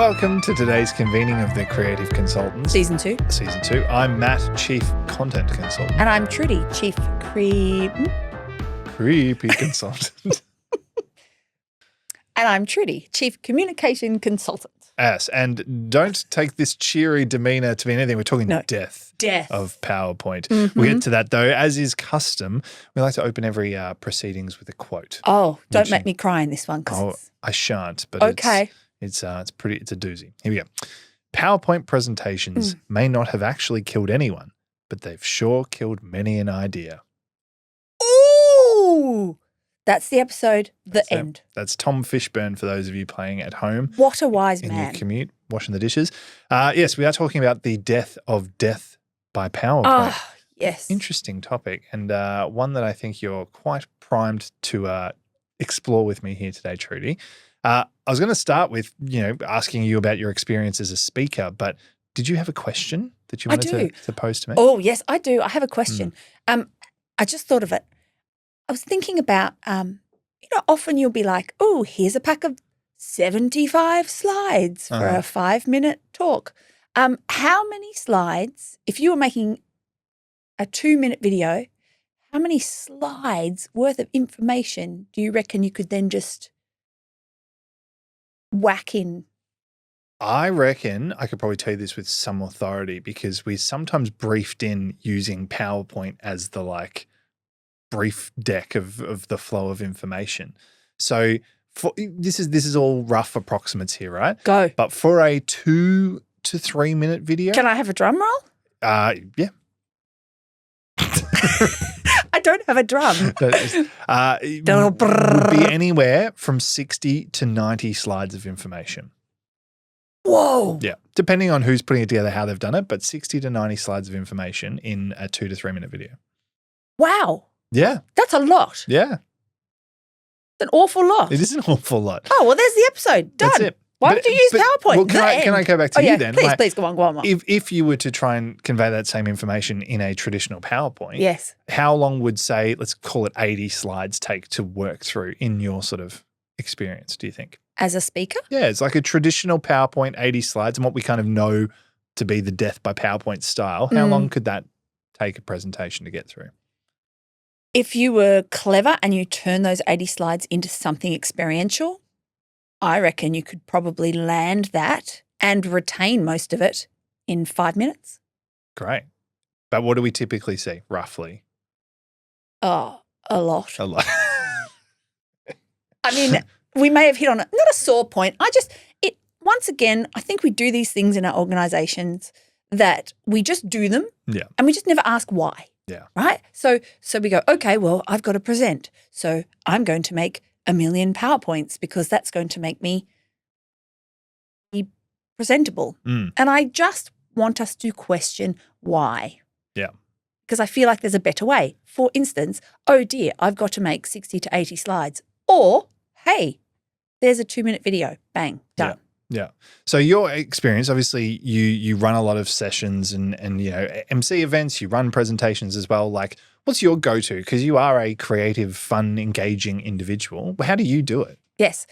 Welcome to today's convening of the Creative Consultants. Season 2. Season 2. I'm Matt, Chief Content Consultant. And I'm Trudi, Chief Creepy Consultant. And I'm Trudi, Chief Communication Consultant. Yes, and don't take this cheery demeanour to be anything. We're talking death of PowerPoint. Mm-hmm. We'll get to that though. As is custom, we like to open every proceedings with a quote. Oh, don't make me cry in this one. I shan't, but okay. It's a doozy. Here we go. PowerPoint presentations may not have actually killed anyone, but they've sure killed many an idea. Ooh! That's the episode, the end. That's Tom Fishburne for those of you playing at home. What a wise in man. Your commute, washing the dishes. Yes, we are talking about the death by PowerPoint. Oh, yes. Interesting topic, and one that I think you're quite primed to explore with me here today, Trudi. I was going to start with, asking you about your experience as a speaker, but did you have a question that you wanted to pose to me? Oh, yes, I do. I have a question. I just thought of it. I was thinking about, often you'll be like, oh, here's a pack of 75 slides for a 5-minute talk. How many slides, if you were making a 2-minute video, how many slides worth of information do you reckon you could then just whack in? I reckon I could probably tell you this with some authority because we sometimes briefed in using PowerPoint as the brief deck of the flow of information. So this is all rough approximates here, right? Go. But for a 2 to 3 minute video. Can I have a drum roll? Yeah. I don't have a drum. It would be anywhere from 60 to 90 slides of information. Whoa. Yeah. Depending on who's putting it together, how they've done it, but 60 to 90 slides of information in a 2 to 3 minute video. Wow. Yeah. That's a lot. Yeah. It's an awful lot. It is an awful lot. Oh, well, there's the episode. Done. That's it. Why would you use PowerPoint? Well, can I go back to you then? Please, go on. If you were to try and convey that same information in a traditional PowerPoint, yes, how long would, say, let's call it 80 slides take to work through in your sort of experience, do you think? As a speaker? Yeah, it's like a traditional PowerPoint, 80 slides, and what we kind of know to be the death by PowerPoint style. How long could that take a presentation to get through? If you were clever and you turn those 80 slides into something experiential, I reckon you could probably land that and retain most of it in 5 minutes. Great. But what do we typically see, roughly? Oh, a lot. A lot. I mean, we may have hit on not a sore point. Once again, I think we do these things in our organizations that we just do them and we just never ask why. Yeah. Right? So we go, okay, well, I've got to present. So I'm going to make 1 million PowerPoints because that's going to make me be presentable. And I just want us to question why. Yeah. Because I feel like there's a better way. For instance, oh dear, I've got to make 60 to 80 slides. Or, hey, there's a 2-minute video. Bang, done. Yeah. So your experience, obviously you run a lot of sessions and MC events, you run presentations as well. Like, what's your go-to? Because you are a creative, fun, engaging individual. How do you do it? Yes.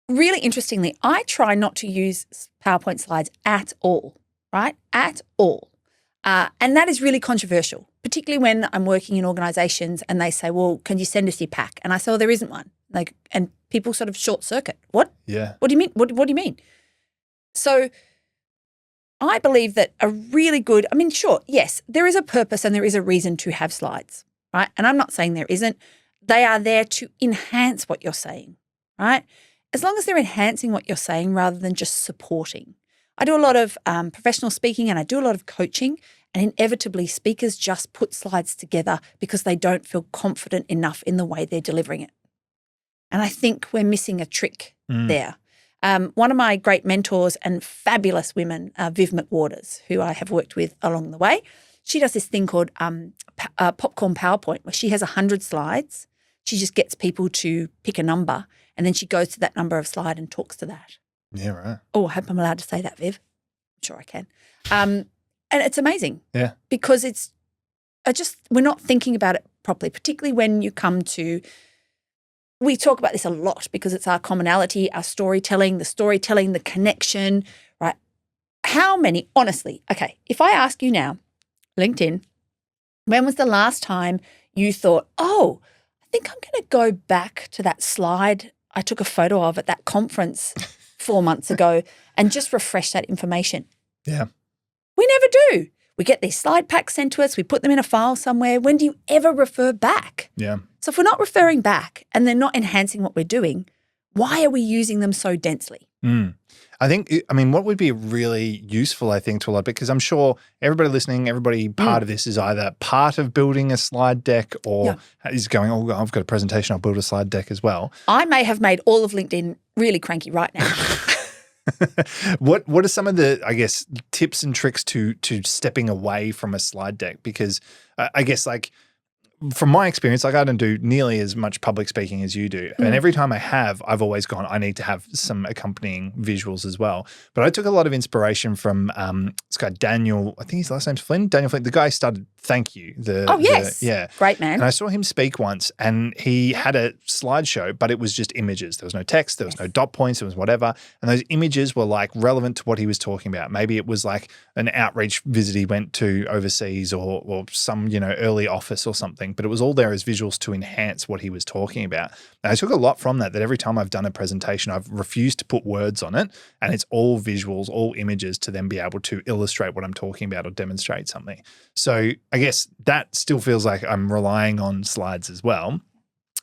Really interestingly, I try not to use PowerPoint slides at all, right? At all. And that is really controversial, particularly when I'm working in organizations and they say, well, can you send us your pack? And I say, well, there isn't one. And people sort of short circuit. What? Yeah. What do you mean? What do you mean? So I believe that sure, yes, there is a purpose and there is a reason to have slides, right? And I'm not saying there isn't. They are there to enhance what you're saying, right? As long as they're enhancing what you're saying rather than just supporting. I do a lot of professional speaking and I do a lot of coaching, and inevitably speakers just put slides together because they don't feel confident enough in the way they're delivering it. And I think we're missing a trick there. One of my great mentors and fabulous women, Viv McWaters, who I have worked with along the way, she does this thing called popcorn PowerPoint where she has 100 slides. She just gets people to pick a number and then she goes to that number of slide and talks to that. Yeah, right. Oh, I hope I'm allowed to say that, Viv. I'm sure I can. And it's amazing. Yeah. Because we're not thinking about it properly, particularly when you come to we talk about this a lot because it's our commonality, our storytelling, the connection, right? How many, honestly, okay, if I ask you now, LinkedIn, when was the last time you thought, oh, I think I'm going to go back to that slide I took a photo of at that conference 4 months ago and just refresh that information? Yeah. We never do. We get these slide packs sent to us. We put them in a file somewhere. When do you ever refer back? Yeah. So if we're not referring back and they're not enhancing what we're doing, why are we using them so densely? What would be really useful, I think, to a lot, because I'm sure everybody listening, everybody part of this is either part of building a slide deck or is going, oh, I've got a presentation, I'll build a slide deck as well. I may have made all of LinkedIn really cranky right now. What are some of the, I guess, tips and tricks to stepping away from a slide deck? Because I guess, like, from my experience, like, I don't do nearly as much public speaking as you do. And every time I have, I've always gone, I need to have some accompanying visuals as well. But I took a lot of inspiration from this guy, Daniel, I think his last name's Flynn. Daniel Flynn, the guy who started Thank You. Great man. And I saw him speak once and he had a slideshow, but it was just images. There was no text, there was no dot points, there was whatever. And those images were like relevant to what he was talking about. Maybe it was like an outreach visit he went to overseas or some, early office or something, but it was all there as visuals to enhance what he was talking about. And I took a lot from that every time I've done a presentation, I've refused to put words on it, and it's all visuals, all images to then be able to illustrate what I'm talking about or demonstrate something. So I guess that still feels like I'm relying on slides as well.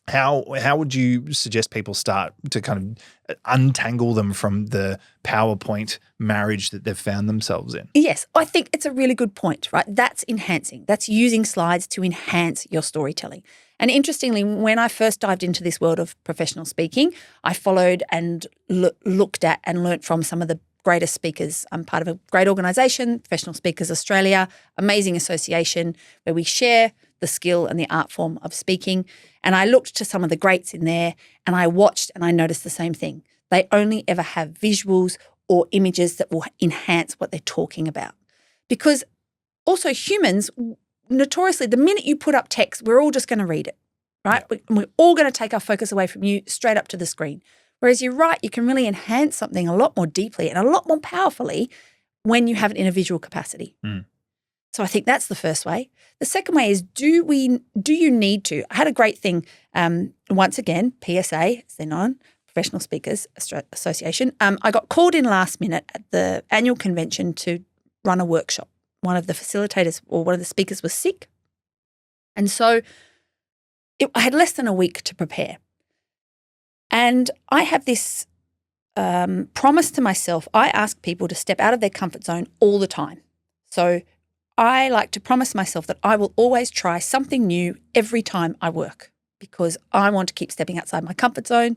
How would you suggest people start to kind of untangle them from the PowerPoint marriage that they've found themselves in? Yes, I think it's a really good point, right? That's enhancing. That's using slides to enhance your storytelling. And interestingly, when I first dived into this world of professional speaking, I followed and looked at and learnt from some of the greatest speakers. I'm part of a great organisation, Professional Speakers Australia, amazing association where we share the skill and the art form of speaking. And I looked to some of the greats in there and I watched and I noticed the same thing. They only ever have visuals or images that will enhance what they're talking about. Because also humans, notoriously, the minute you put up text, we're all just going to read it, right? Yeah. We're all going to take our focus away from you straight up to the screen. Whereas you're right, you can really enhance something a lot more deeply and a lot more powerfully when you have it in a visual capacity. So I think that's the first way. The second way is, do you need to? I had a great thing, once again, PSA, as they're known, Professional Speakers Association. I got called in last minute at the annual convention to run a workshop. One of the facilitators or one of the speakers was sick. And so I had less than a week to prepare. And I have this promise to myself. I ask people to step out of their comfort zone all the time. So I like to promise myself that I will always try something new every time I work because I want to keep stepping outside my comfort zone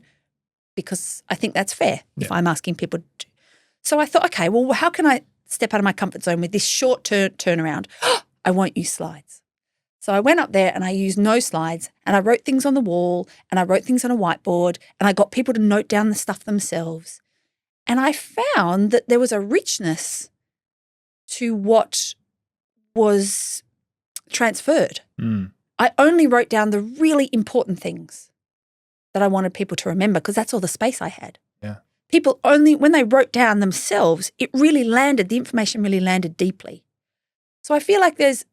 because I think that's fair if I'm asking people to. So I thought, okay, well, how can I step out of my comfort zone with this short turnaround? I won't use slides. So I went up there and I used no slides and I wrote things on the wall and I wrote things on a whiteboard and I got people to note down the stuff themselves. And I found that there was a richness to what was transferred. I only wrote down the really important things that I wanted people to remember because that's all the space I had. Yeah. People only, when they wrote down themselves, the information really landed deeply. So I feel like there's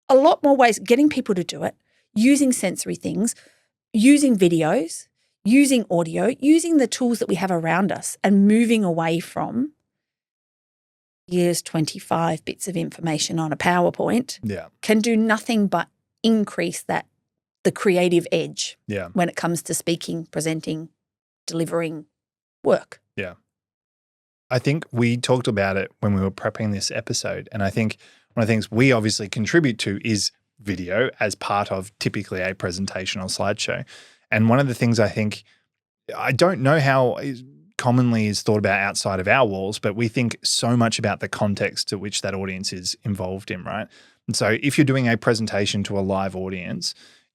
a lot more ways getting people to do it, using sensory things, using videos, using audio, using the tools that we have around us and moving away from here's 25 bits of information on a PowerPoint can do nothing but increase the creative edge when it comes to speaking, presenting, delivering work. Yeah. I think we talked about it when we were prepping this episode, and I think one of the things we obviously contribute to is video as part of typically a presentation or slideshow. And one of the things I think, I don't know how commonly is thought about outside of our walls, but we think so much about the context to which that audience is involved in, right? And so if you're doing a presentation to a live audience,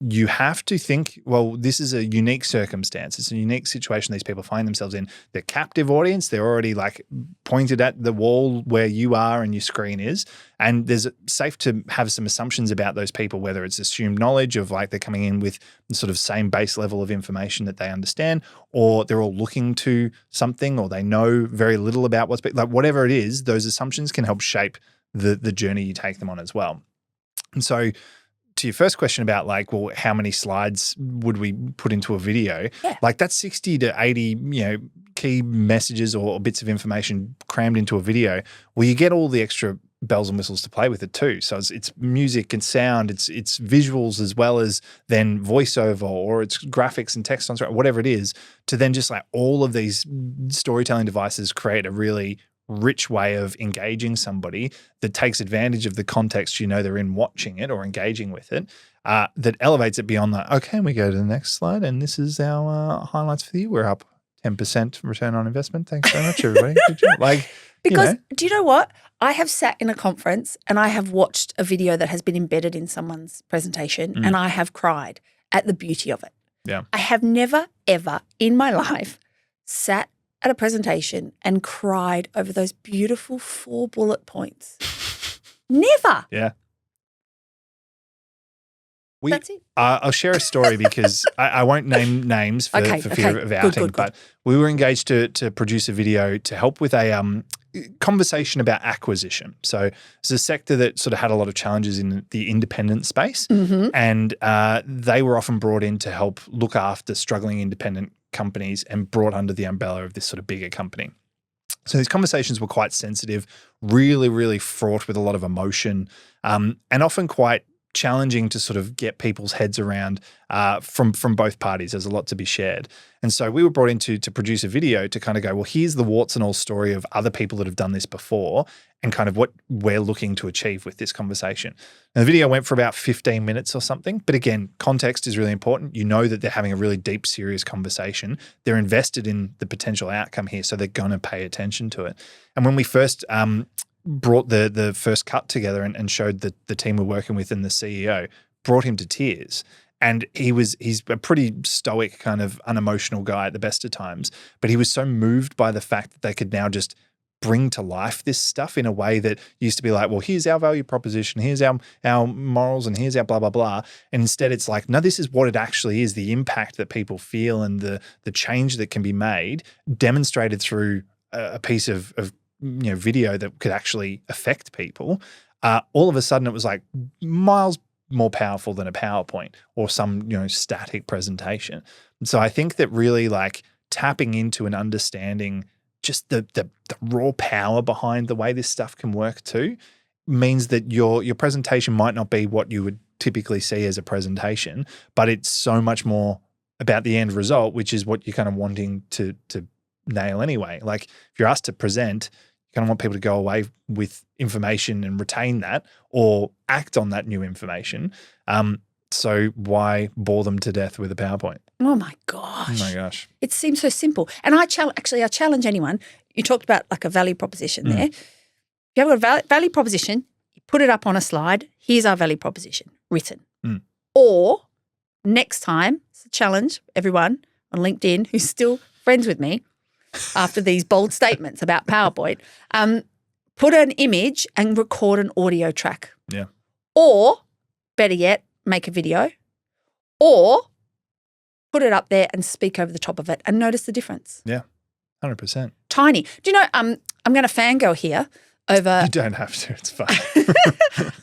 you have to think, well, this is a unique circumstance. It's a unique situation these people find themselves in. They're captive audience. They're already like pointed at the wall where you are and your screen is. And there's safe to have some assumptions about those people, whether it's assumed knowledge of like they're coming in with the sort of same base level of information that they understand, or they're all looking to something, or they know very little about what's like whatever it is, those assumptions can help shape the journey you take them on as well. And so to your first question about like, well, how many slides would we put into a video? Yeah. Like that's 60 to 80, key messages or bits of information crammed into a video. Well, you get all the extra bells and whistles to play with it too. So it's music and sound, it's visuals as well as then voiceover, or it's graphics and text on screen, whatever it is, to then just like all of these storytelling devices create a really rich way of engaging somebody that takes advantage of the context they're in watching it or engaging with it, that elevates it beyond that. Okay, we go to the next slide, and this is our highlights for the year. We're up 10% return on investment. Thanks very much, everybody. Good job. Because do you know what? I have sat in a conference and I have watched a video that has been embedded in someone's presentation and I have cried at the beauty of it. Yeah. I have never, ever in my life sat at a presentation and cried over those beautiful 4 bullet points. Never. Yeah. That's it. I'll share a story because I won't name names for fear of outing, Good. but we were engaged to produce a video to help with a conversation about acquisition. So it's a sector that sort of had a lot of challenges in the independent space, and they were often brought in to help look after struggling independent companies and brought under the umbrella of this sort of bigger company. So these conversations were quite sensitive, really, really fraught with a lot of emotion, and often quite challenging to sort of get people's heads around from both parties. There's a lot to be shared. And so we were brought in to produce a video to kind of go, well, here's the warts and all story of other people that have done this before and kind of what we're looking to achieve with this conversation. And the video went for about 15 minutes or something. But again, context is really important. You know that they're having a really deep, serious conversation. They're invested in the potential outcome here, so they're going to pay attention to it. And when we first brought the first cut together and showed the team we're working with and the CEO, brought him to tears. And he's a pretty stoic, kind of unemotional guy at the best of times, but he was so moved by the fact that they could now just bring to life this stuff in a way that used to be like, well, here's our value proposition, here's our morals, and here's our blah, blah, blah. And instead it's like, no, this is what it actually is, the impact that people feel and the change that can be made, demonstrated through a piece of video that could actually affect people. All of a sudden it was like miles more powerful than a PowerPoint or some, static presentation. And so I think that really like tapping into and understanding just the raw power behind the way this stuff can work too means that your presentation might not be what you would typically see as a presentation, but it's so much more about the end result, which is what you're kind of wanting to nail anyway. Like if you're asked to present, you kind of want people to go away with information and retain that or act on that new information. So why bore them to death with a PowerPoint? Oh my gosh. Oh my gosh. It seems so simple. And I challenge anyone. You talked about like a value proposition there. If you have a value proposition, you put it up on a slide. Here's our value proposition written. Or next time, it's a challenge, everyone on LinkedIn who's still friends with me after these bold statements about PowerPoint, put an image and record an audio track. Yeah. Or better yet, make a video, or put it up there and speak over the top of it and notice the difference. Yeah, 100%. Tiny. Do you know, I'm going to fangirl here over. You don't have to, it's fine.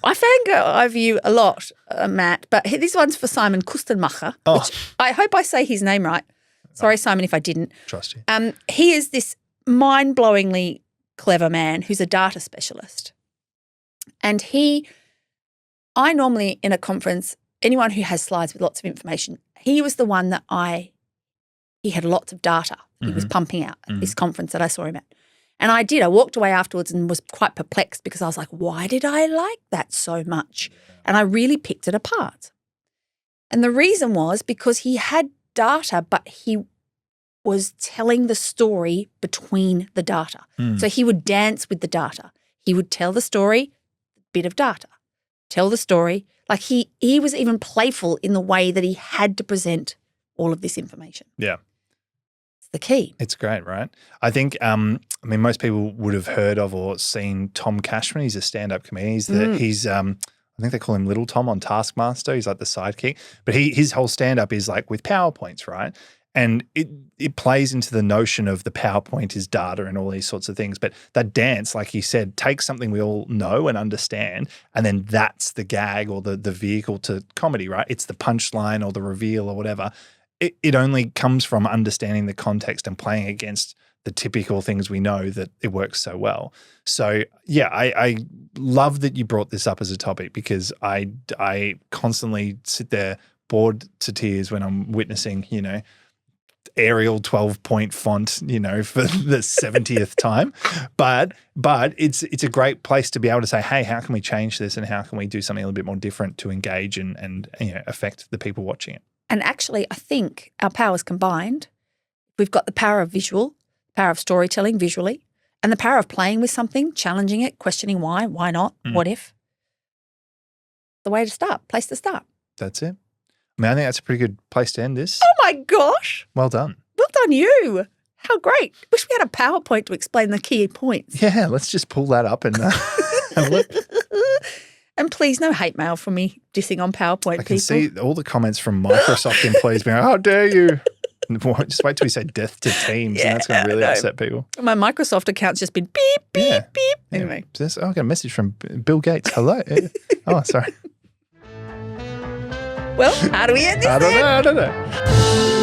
I fangirl over you a lot, Matt, but this one's for Simon Kustenmacher, which I hope I say his name right. Sorry, Simon, if I didn't. Trust you. He is this mind-blowingly clever man who's a data specialist. And I normally in a conference, anyone who has slides with lots of information, he was the one that he had lots of data he was pumping out at this conference that I saw him at. And I walked away afterwards and was quite perplexed because I was like, why did I like that so much? And I really picked it apart. And the reason was because he had data, but he was telling the story between the data. So he would dance with the data. He would tell the story, bit of data. tell the story. Like he was even playful in the way that he had to present all of this information. Yeah. It's the key. It's great, right? I think, most people would have heard of or seen Tom Cashman. He's a stand-up comedian. He's I think they call him Little Tom on Taskmaster. He's like the sidekick. But his whole stand-up is like with PowerPoints, right? And it plays into the notion of the PowerPoint is data and all these sorts of things. But that dance, like he said, takes something we all know and understand, and then that's the gag or the vehicle to comedy, right? It's the punchline or the reveal or whatever. It only comes from understanding the context and playing against the typical things we know that it works so well. So yeah, I love that you brought this up as a topic because I constantly sit there bored to tears when I'm witnessing, Arial 12-point font, for the 70th time. But it's a great place to be able to say, hey, how can we change this and how can we do something a little bit more different to engage and affect the people watching it? And actually, I think our powers combined, we've got the power of visual, power of storytelling visually, and the power of playing with something, challenging it, questioning why not, what if. The way to start, place to start. That's it. I think that's a pretty good place to end this. Oh my gosh. Well done. Well done you. How great. Wish we had a PowerPoint to explain the key points. Yeah, let's just pull that up and look. And please no hate mail from me dissing on PowerPoint people. I can see all the comments from Microsoft employees being, how dare you? Just wait till we say death to Teams and that's going to really upset people. My Microsoft account's just been beep, beep, beep. Yeah. Anyway. I got a message from Bill Gates. Hello. Oh, sorry. Well, how do we end this? I don't know.